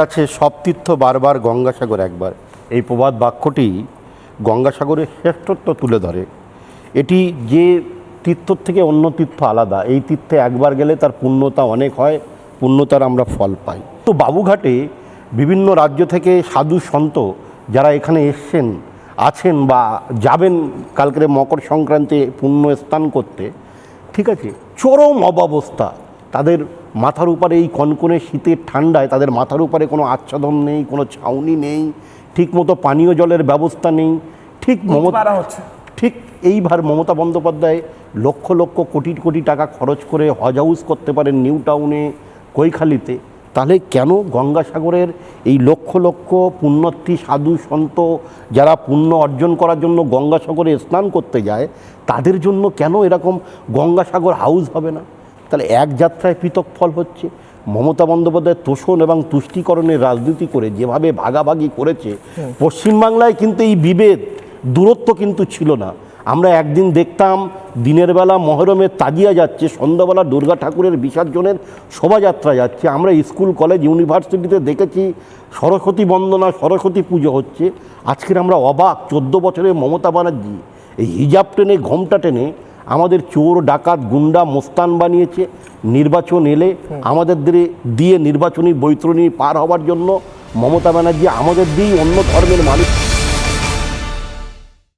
আছে সব তীর্থ বারবার গঙ্গাসাগর একবার, এই প্রবাদ বাক্যটি গঙ্গাসাগরের শ্রেষ্ঠত্ব তুলে ধরে। এটি যে তীর্থর থেকে অন্য তীর্থ আলাদা, এই তীর্থে একবার গেলে তার পুণ্যতা অনেক হয়, পুণ্যতার আমরা ফল পাই। তো বাবুঘাটে বিভিন্ন রাজ্য থেকে সাধু সন্ত যারা এখানে এসছেন, আছেন বা যাবেন কালকের মকর সংক্রান্তি পুণ্য স্নান করতে, ঠিক আছে, চরম অব্যবস্থা। তাদের মাথার উপরে এই কনকনে শীতের ঠান্ডায় তাদের মাথার উপরে কোনো আচ্ছাদন নেই, কোনো ছাউনি নেই, ঠিকমতো পানীয় জলের ব্যবস্থা নেই। ঠিক এইবার মমতা বন্দ্যোপাধ্যায় লক্ষ লক্ষ কোটি কোটি টাকা খরচ করে হজ হাউস করতে পারেন নিউ টাউনে, কৈখালিতে, তাহলে কেন গঙ্গাসাগরের এই লক্ষ লক্ষ পুণ্যার্থী সাধু সন্ত যারা পুণ্য অর্জন করার জন্য গঙ্গাসাগরে স্নান করতে যায়, তাদের জন্য কেন এরকম গঙ্গাসাগর হাউস হবে না? তাহলে এক যাত্রায় পৃথক ফল হচ্ছে। মমতা বন্দ্যোপাধ্যায় তোষণ এবং তুষ্টিকরণের রাজনীতি করে যেভাবে ভাগাভাগি করেছে, পশ্চিমবাংলায় কিন্তু এই বিভেদ দূরত্ব কিন্তু ছিল না। আমরা একদিন দেখতাম দিনের বেলা মহরমের তাজিয়া যাচ্ছে, সন্ধ্যাবেলা দুর্গা ঠাকুরের বিসর্জনের শোভাযাত্রা যাচ্ছে। আমরা স্কুল কলেজ ইউনিভার্সিটিতে দেখেছি সরস্বতী বন্দনা, সরস্বতী পুজো হচ্ছে। আজকের আমরা অবাক, 14 বছরের মমতা ব্যানার্জি এই হিজাব টেনে ঘোমটা টেনে আমাদের চোর ডাকাত গুন্ডা মোস্তান বানিয়েছে। নির্বাচন এলে আমাদের দিয়ে নির্বাচনী বৈতরণী পার হওয়ার জন্য মমতা ব্যানার্জি আমাদের দিয়েই অন্য ধর্মের মানুষ